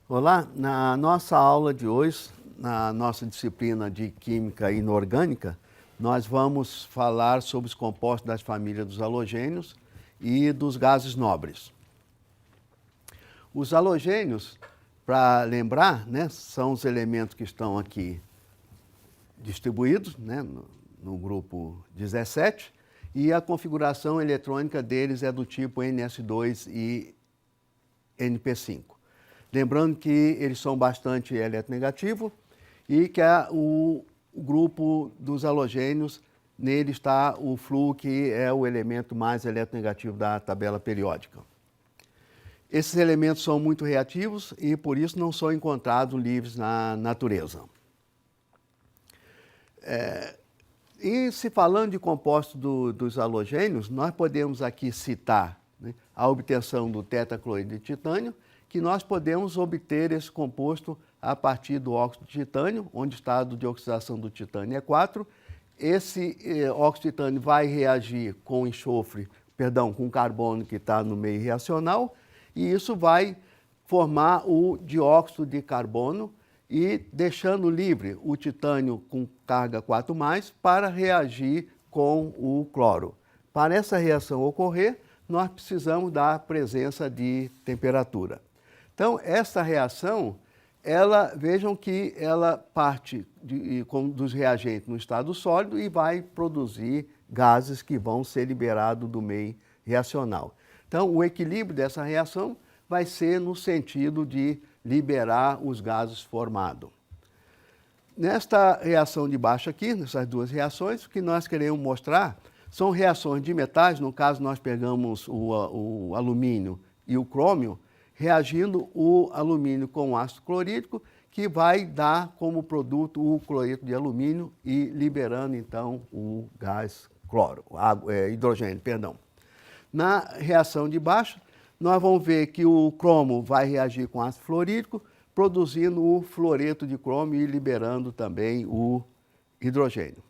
Olá, na nossa aula de hoje, na nossa disciplina de Química Inorgânica, nós vamos falar sobre os compostos das famílias dos halogênios e dos gases nobres. Os halogênios, para lembrar, são os elementos que estão aqui distribuídos no grupo 17 e a configuração eletrônica deles é do tipo NS2 e NP5. Lembrando que eles são bastante eletronegativos e que o grupo dos halogênios, nele está o flúor, que é o elemento mais eletronegativo da tabela periódica. Esses elementos são muito reativos e, por isso, não são encontrados livres na natureza. E se falando de compostos dos halogênios, nós podemos aqui citar a obtenção do tetracloreto de titânio, que nós podemos obter esse composto a partir do óxido de titânio, onde o estado de oxidação do titânio é 4. Esse óxido de titânio vai reagir com enxofre, com carbono que está no meio reacional, e isso vai formar o dióxido de carbono e deixando livre o titânio com carga 4+, para reagir com o cloro. Para essa reação ocorrer, nós precisamos da presença de temperatura. Então, essa reação, vejam que ela parte dos reagentes no estado sólido e vai produzir gases que vão ser liberados do meio reacional. Então, o equilíbrio dessa reação vai ser no sentido de liberar os gases formados. Nesta reação de baixo aqui, nessas duas reações, o que nós queremos mostrar são reações de metais. No caso, nós pegamos o alumínio e o crômio, reagindo o alumínio com o ácido clorídrico, que vai dar como produto o cloreto de alumínio e liberando, então, o gás hidrogênio. Na reação de baixo, nós vamos ver que o cromo vai reagir com ácido fluorídrico, produzindo o fluoreto de crômio e liberando também o hidrogênio.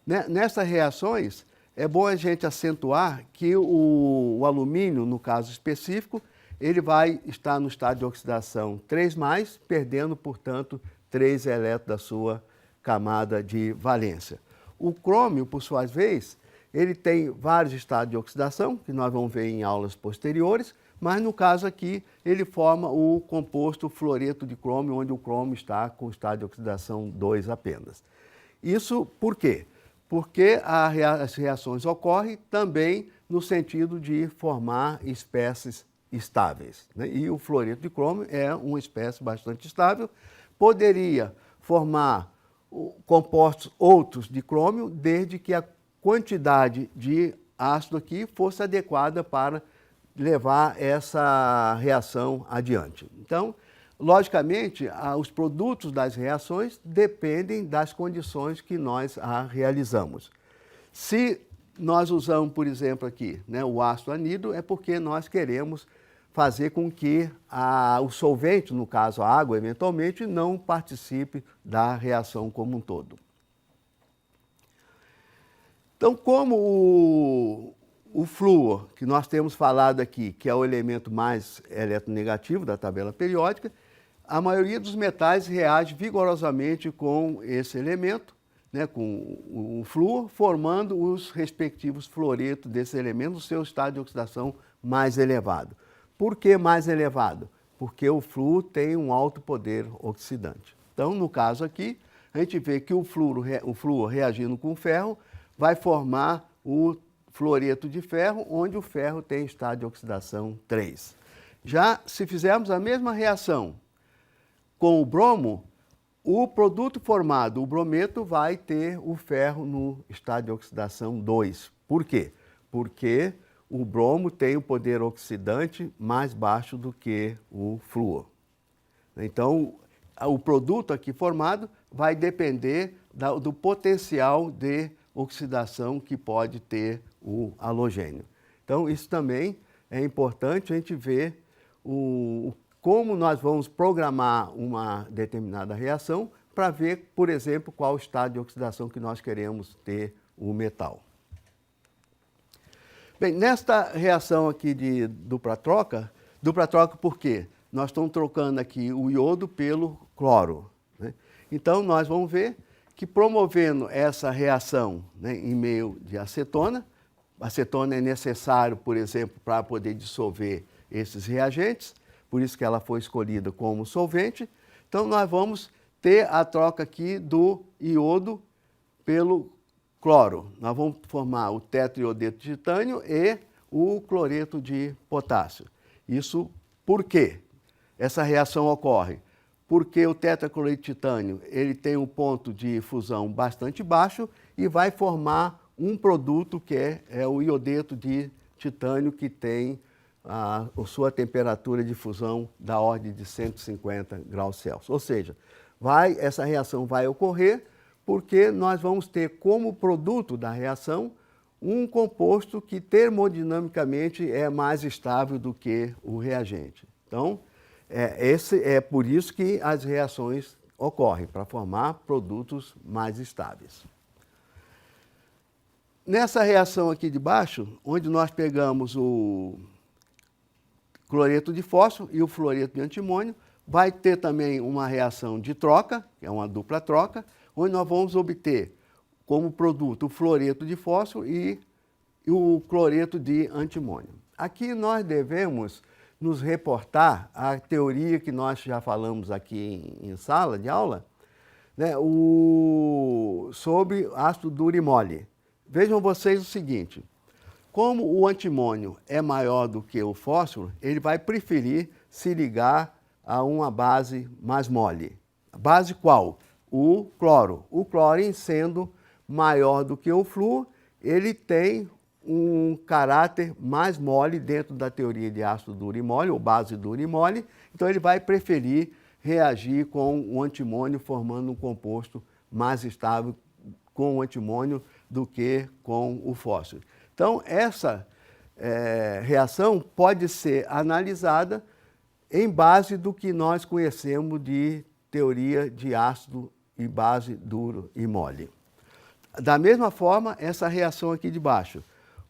Nessas reações, é bom a gente acentuar que o alumínio, no caso específico, ele vai estar no estado de oxidação 3+, perdendo, portanto, 3 elétrons da sua camada de valência. O crômio, por sua vez, ele tem vários estados de oxidação, que nós vamos ver em aulas posteriores, mas no caso aqui ele forma o composto fluoreto de crômio, onde o crômio está com o estado de oxidação 2 apenas. Isso por quê? Porque as reações ocorrem também no sentido de formar espécies estáveis. E o fluoreto de crômio é uma espécie bastante estável. Poderia formar compostos outros de crômio, desde que a quantidade de ácido aqui fosse adequada para levar essa reação adiante. Então, logicamente, os produtos das reações dependem das condições que nós realizamos. Se nós usamos, por exemplo, aqui o ácido anidro, é porque nós queremos fazer com que o solvente, no caso a água, eventualmente, não participe da reação como um todo. Então, como o flúor, que nós temos falado aqui, que é o elemento mais eletronegativo da tabela periódica, a maioria dos metais reage vigorosamente com esse elemento, com o flúor, formando os respectivos fluoretos desse elemento no seu estado de oxidação mais elevado. Por que mais elevado? Porque o flúor tem um alto poder oxidante. Então, no caso aqui, a gente vê que o flúor reagindo com o ferro vai formar o fluoreto de ferro, onde o ferro tem estado de oxidação 3. Já se fizermos a mesma reação com o bromo, o produto formado, o brometo, vai ter o ferro no estado de oxidação 2. Por quê? Porque o bromo tem um poder oxidante mais baixo do que o flúor. Então, o produto aqui formado vai depender do potencial de oxidação que pode ter o halogênio. Então, isso também é importante a gente ver como nós vamos programar uma determinada reação para ver, por exemplo, qual o estado de oxidação que nós queremos ter o metal. Bem, nesta reação aqui de dupla troca por quê? nós estamos trocando aqui o iodo pelo cloro, né? Então, nós vamos ver que promovendo essa reação, né, em meio de acetona, acetona é necessário, por exemplo, para poder dissolver esses reagentes, por isso que ela foi escolhida como solvente. Então, nós vamos ter a troca aqui do iodo pelo cloro. Nós vamos formar o tetraiodeto de titânio e o cloreto de potássio. Isso por quê? Essa reação ocorre porque o tetracloreto de titânio ele tem um ponto de fusão bastante baixo e vai formar um produto que é o iodeto de titânio, que tem a sua temperatura de fusão da ordem de 150 graus Celsius. Ou seja, essa reação vai ocorrer porque nós vamos ter como produto da reação um composto que termodinamicamente é mais estável do que o reagente. Então, é por isso que as reações ocorrem, para formar produtos mais estáveis. Nessa reação aqui de baixo, onde nós pegamos o cloreto de fósforo e o fluoreto de antimônio, vai ter também uma reação de troca, que é uma dupla troca, onde nós vamos obter como produto o fluoreto de fósforo e o cloreto de antimônio. Aqui nós devemos nos reportar à teoria que nós já falamos aqui em sala de aula, né, sobre ácido duro e mole. Vejam vocês o seguinte, como o antimônio é maior do que o fósforo, ele vai preferir se ligar a uma base mais mole. A base qual? O cloro. O cloro, sendo maior do que o flúor, ele tem um caráter mais mole dentro da teoria de ácido duro e mole, ou base dura e mole, então ele vai preferir reagir com o antimônio, formando um composto mais estável com o antimônio do que com o fósforo. Então, essa reação pode ser analisada em base do que nós conhecemos de teoria de ácido e base duro e mole. Da mesma forma, essa reação aqui de baixo.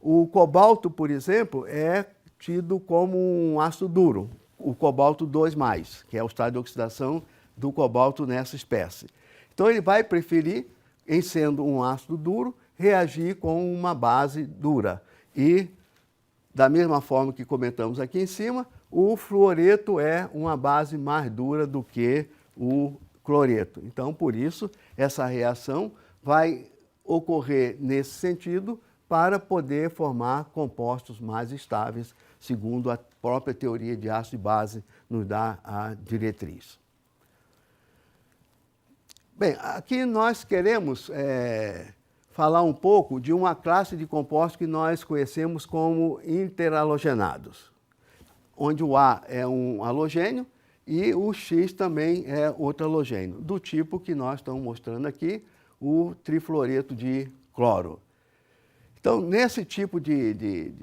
O cobalto, por exemplo, é tido como um ácido duro, o cobalto 2+, que é o estado de oxidação do cobalto nessa espécie. Então, ele vai preferir, em sendo um ácido duro, reagir com uma base dura. E, da mesma forma que comentamos aqui em cima, o fluoreto é uma base mais dura do que o cloreto. Então, por isso, essa reação vai ocorrer nesse sentido para poder formar compostos mais estáveis, segundo a própria teoria de ácido e base nos dá a diretriz. Bem, aqui nós queremos falar um pouco de uma classe de compostos que nós conhecemos como interhalogenados, onde o A é um halogênio e o X também é outro halogênio, do tipo que nós estamos mostrando aqui, o trifluoreto de cloro. Então, nesse tipo de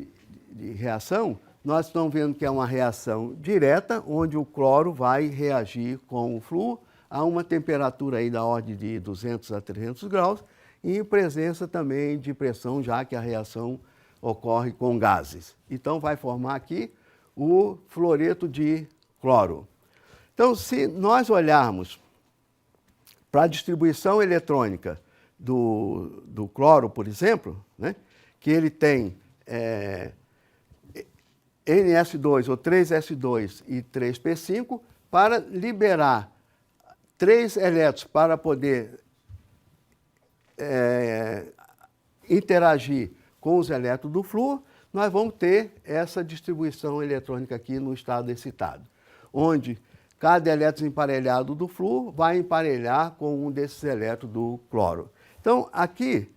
reação, nós estamos vendo que é uma reação direta, onde o cloro vai reagir com o flúor a uma temperatura aí da ordem de 200 a 300 graus, e em presença também de pressão, já que a reação ocorre com gases. Então, vai formar aqui o fluoreto de cloro. Então, se nós olharmos para a distribuição eletrônica do cloro, por exemplo, né, que ele tem NS2 ou 3S2 e 3P5, para liberar 3 elétrons para poder interagir com os elétrons do flúor, nós vamos ter essa distribuição eletrônica aqui no estado excitado, onde cada elétron emparelhado do flúor vai emparelhar com um desses elétrons do cloro. Então, aqui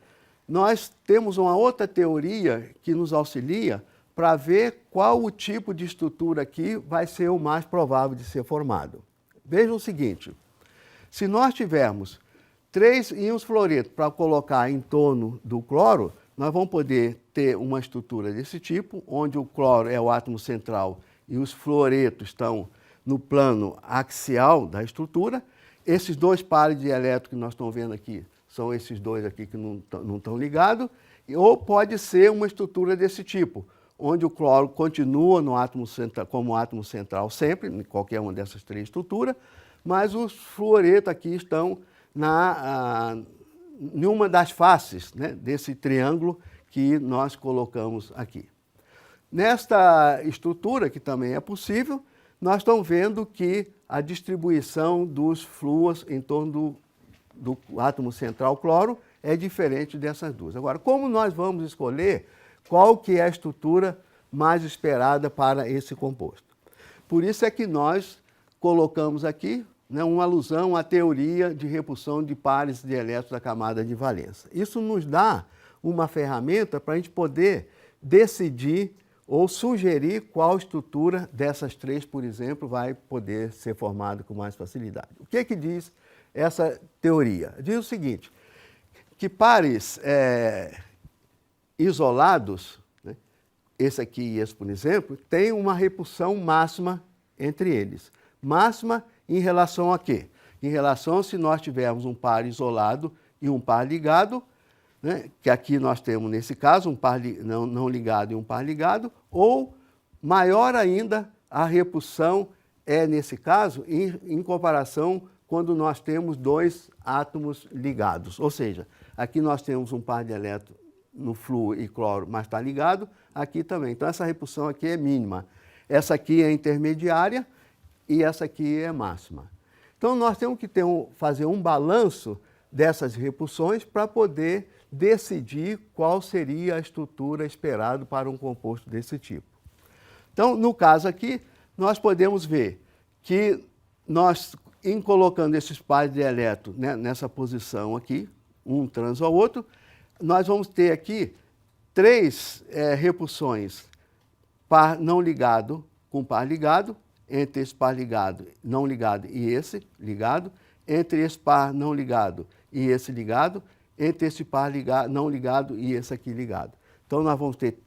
nós temos uma outra teoria que nos auxilia para ver qual o tipo de estrutura aqui vai ser o mais provável de ser formado. Vejam o seguinte, se nós tivermos 3 íons fluoreto para colocar em torno do cloro, nós vamos poder ter uma estrutura desse tipo, onde o cloro é o átomo central e os fluoretos estão no plano axial da estrutura. Esses 2 pares de elétrons que nós estamos vendo aqui são esses 2 aqui que não estão ligados, ou pode ser uma estrutura desse tipo, onde o cloro continua no átomo central, como átomo central sempre, em qualquer uma dessas três estruturas, mas os fluoretos aqui estão em uma das faces, né, desse triângulo que nós colocamos aqui. Nesta estrutura, que também é possível, nós estamos vendo que a distribuição dos fluos em torno do átomo central cloro é diferente dessas duas. Agora, como nós vamos escolher qual que é a estrutura mais esperada para esse composto? Por isso é que nós colocamos aqui, né, uma alusão à teoria de repulsão de pares de elétrons da camada de valência. Isso nos dá uma ferramenta para a gente poder decidir ou sugerir qual estrutura dessas três, por exemplo, vai poder ser formada com mais facilidade. O que é que diz essa teoria? Diz o seguinte, que pares isolados, né, esse aqui e esse, por exemplo, têm uma repulsão máxima entre eles. Máxima em relação a quê? Em relação a se nós tivermos um par isolado e um par ligado, né, que aqui nós temos, nesse caso, um par não ligado e um par ligado, ou, maior ainda, a repulsão é, nesse caso, em comparação quando nós temos dois átomos ligados. Ou seja, aqui nós temos um par de elétrons no flúor e cloro, mas está ligado, aqui também. Então, essa repulsão aqui é mínima. Essa aqui é intermediária e essa aqui é máxima. Então, nós temos que fazer um balanço dessas repulsões para poder decidir qual seria a estrutura esperada para um composto desse tipo. Então, no caso aqui, nós podemos ver que nós, em colocando esses pares de elétrons, né, nessa posição aqui, um trans ao outro, nós vamos ter aqui três repulsões, par não ligado com par ligado, entre esse par ligado, não ligado e esse ligado, entre esse par não ligado e esse ligado, entre esse par não ligado e esse aqui ligado. Então, nós vamos ter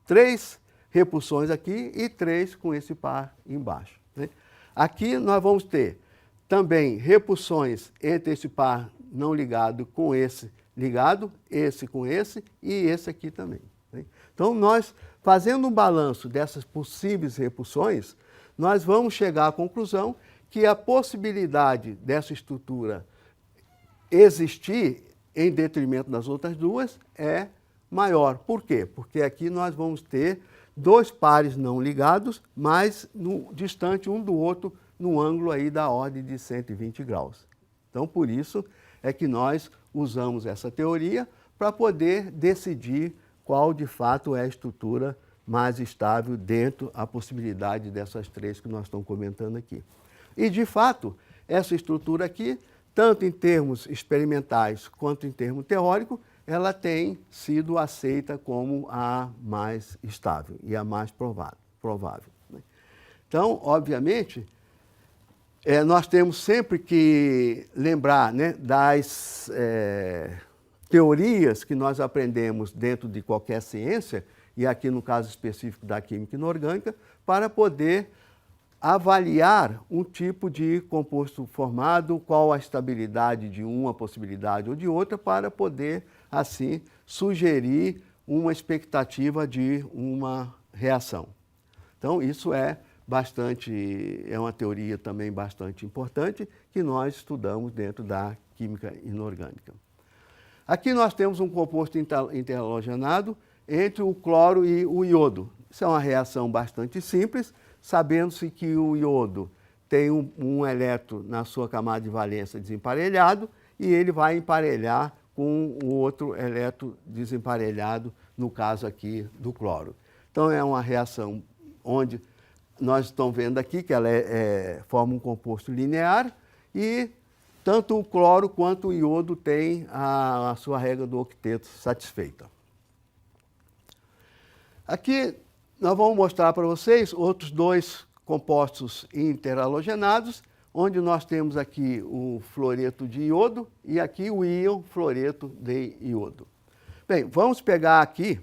três repulsões aqui e três com esse par embaixo, né? Aqui nós vamos ter também repulsões entre esse par não ligado com esse ligado, esse com esse e esse aqui também, né? Então, nós, fazendo um balanço dessas possíveis repulsões, nós vamos chegar à conclusão que a possibilidade dessa estrutura existir em detrimento das outras duas é maior. Por quê? Porque aqui nós vamos ter dois pares não ligados, mas distante um do outro, no ângulo aí da ordem de 120 graus. Então, por isso é que nós usamos essa teoria para poder decidir qual de fato é a estrutura mais estável dentro da possibilidade dessas três que nós estamos comentando aqui. E, de fato, essa estrutura aqui, tanto em termos experimentais quanto em termos teóricos, ela tem sido aceita como a mais estável e a mais provável, né? Então, obviamente, nós temos sempre que lembrar, né, das teorias que nós aprendemos dentro de qualquer ciência, e aqui no caso específico da química inorgânica, para poder avaliar um tipo de composto formado, qual a estabilidade de uma possibilidade ou de outra, para poder, assim, sugerir uma expectativa de uma reação. Então, isso é uma teoria também bastante importante que nós estudamos dentro da química inorgânica. Aqui nós temos um composto interhalogenado entre o cloro e o iodo. Isso é uma reação bastante simples, sabendo-se que o iodo tem um elétron na sua camada de valência desemparelhado e ele vai emparelhar com o outro elétron desemparelhado, no caso aqui do cloro. Então, é uma reação onde nós estamos vendo aqui que ela forma um composto linear e tanto o cloro quanto o iodo têm a sua regra do octeto satisfeita. Aqui nós vamos mostrar para vocês outros dois compostos interhalogenados, onde nós temos aqui o fluoreto de iodo e aqui o íon fluoreto de iodo. Bem, vamos pegar aqui,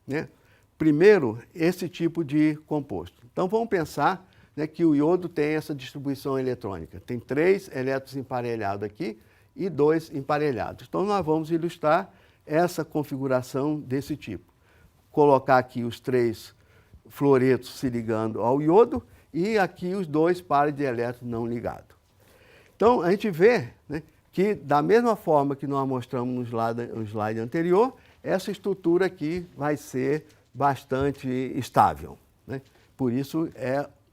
né, primeiro esse tipo de composto. Então vamos pensar, né, que o iodo tem essa distribuição eletrônica. Tem 3 elétrons emparelhados aqui e 2 emparelhados. Então nós vamos ilustrar essa configuração desse tipo. colocar aqui os 3 fluoretos se ligando ao iodo e aqui os 2 pares de elétrons não ligados. Então, a gente vê, né, que da mesma forma que nós mostramos no slide anterior, essa estrutura aqui vai ser bastante estável, né? Por isso,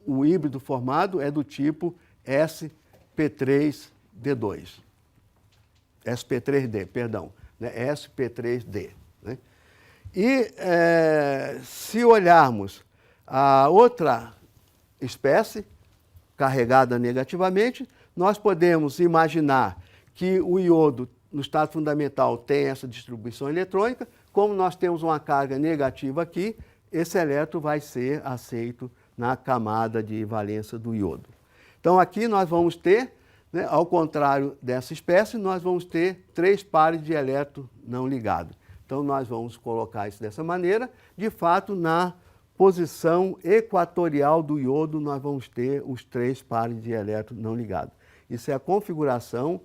o híbrido formado é do tipo sp3d2. sp3d, perdão, né? sp3d. Né? E se olharmos a outra espécie carregada negativamente, nós podemos imaginar que o iodo no estado fundamental tem essa distribuição eletrônica. Como nós temos uma carga negativa aqui, esse elétron vai ser aceito na camada de valência do iodo. Então aqui nós vamos ter, né, ao contrário dessa espécie, nós vamos ter 3 pares de elétrons não ligados. Então nós vamos colocar isso dessa maneira. De fato, na posição equatorial do iodo, nós vamos ter os 3 pares de elétrons não ligados. Isso é a configuração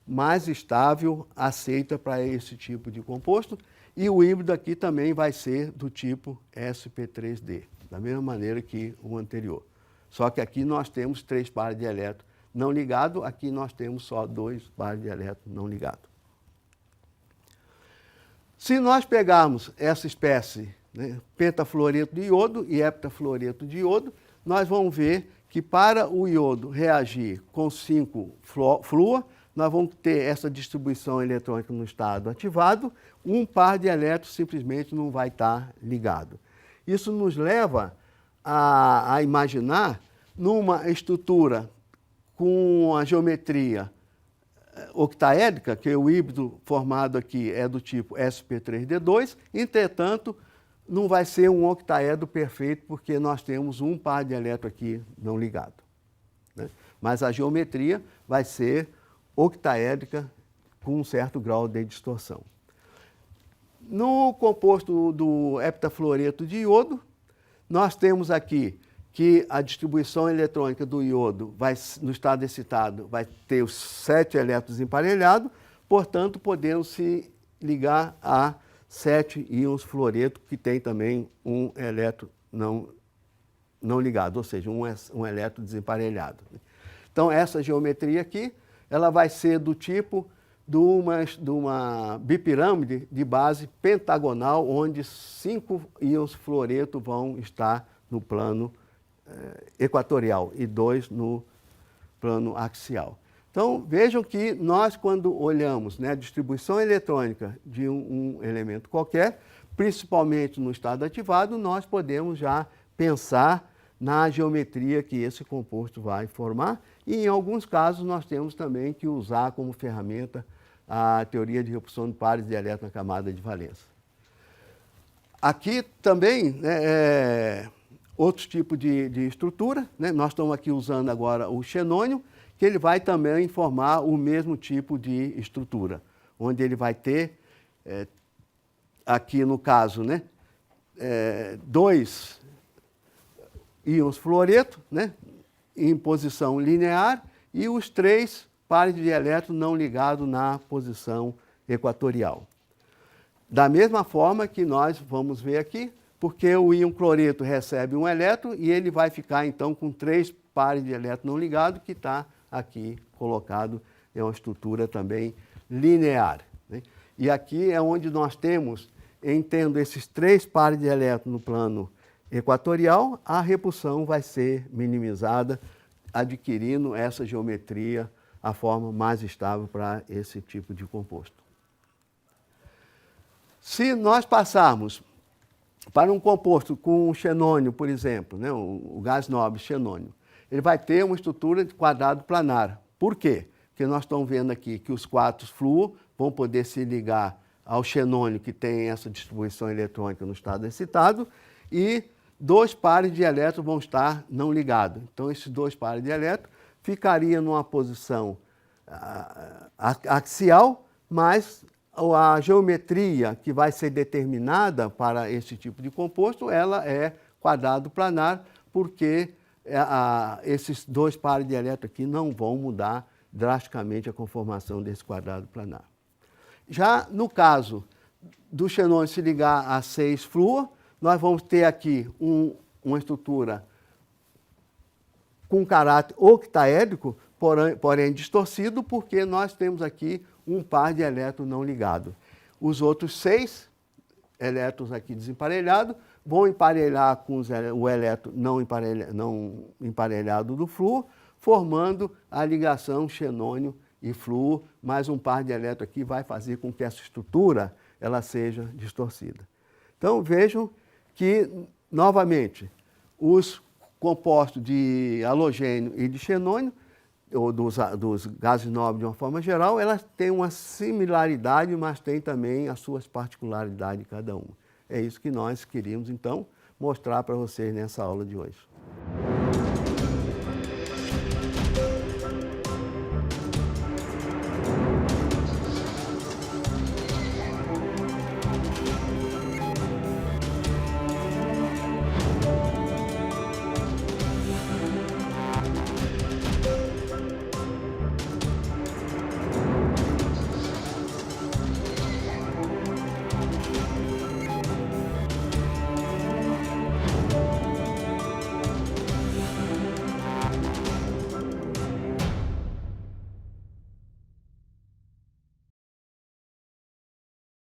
mais estável aceita para esse tipo de composto. E o híbrido aqui também vai ser do tipo sp3d, da mesma maneira que o anterior. Só que aqui nós temos 3 pares de elétrons não ligados, aqui nós temos só 2 pares de elétrons não ligados. Se nós pegarmos essa espécie, né, pentafluoreto de iodo e heptafluoreto de iodo, nós vamos ver que para o iodo reagir com 5 flúor, nós vamos ter essa distribuição eletrônica no estado ativado, um par de elétrons simplesmente não vai estar ligado. Isso nos leva a imaginar numa estrutura com a geometria octaédrica, que o híbrido formado aqui é do tipo sp3d2, entretanto, não vai ser um octaedro perfeito, porque nós temos um par de elétrons aqui não ligado. Né? Mas a geometria vai ser octaédrica com um certo grau de distorção. No composto do heptafluoreto de iodo, nós temos aqui que a distribuição eletrônica do iodo no estado excitado vai ter os 7 elétrons emparelhados, portanto, podemos se ligar a 7 íons fluoreto, que tem também um elétron não ligado, ou seja, um elétron desemparelhado. Então, essa geometria aqui, ela vai ser do tipo de uma bipirâmide de base pentagonal, onde 5 íons fluoreto vão estar no plano equatorial e 2 no plano axial. Então, vejam que nós, quando olhamos, né, a distribuição eletrônica de um elemento qualquer, principalmente no estado ativado, nós podemos já pensar na geometria que esse composto vai formar, e em alguns casos nós temos também que usar como ferramenta a teoria de repulsão de pares de elétrons na camada de valência. Aqui também, né, outros tipos de estrutura, né? Nós estamos aqui usando agora o xenônio, que ele vai também formar o mesmo tipo de estrutura, onde ele vai ter, aqui no caso, né, 2 íons fluoreto, né, em posição linear, e os 3 pares de elétrons não ligados na posição equatorial. Da mesma forma que nós vamos ver aqui, porque o íon cloreto recebe um elétron e ele vai ficar então com 3 pares de elétrons não ligados, que está aqui colocado, é uma estrutura também linear. Né? E aqui é onde nós temos, em tendo esses 3 pares de elétrons no plano equatorial, a repulsão vai ser minimizada, adquirindo essa geometria, a forma mais estável para esse tipo de composto. Se nós passarmos para um composto com xenônio, por exemplo, né, o gás nobre xenônio, ele vai ter uma estrutura de quadrado planar. Por quê? Porque nós estamos vendo aqui que os 4 flúor vão poder se ligar ao xenônio, que tem essa distribuição eletrônica no estado excitado, e 2 pares de elétrons vão estar não ligados. Então, esses 2 pares de elétrons ficariam numa posição axial, mas a geometria que vai ser determinada para esse tipo de composto, ela é quadrado planar, porque esses 2 pares de elétrons aqui não vão mudar drasticamente a conformação desse quadrado planar. Já no caso do xenônio se ligar a 6 flúor, nós vamos ter aqui uma estrutura com caráter octaédrico, porém distorcido, porque nós temos aqui um par de elétrons não ligados. Os outros 6 elétrons aqui desemparelhados vão emparelhar com o elétron não emparelhado do flúor, formando a ligação xenônio e flúor, mais um par de elétrons aqui vai fazer com que essa estrutura ela seja distorcida. Então vejam que, novamente, os compostos de halogênio e de xenônio, ou dos gases nobres de uma forma geral, elas têm uma similaridade, mas têm também as suas particularidades cada uma. É isso que nós queríamos, então, mostrar para vocês nessa aula de hoje.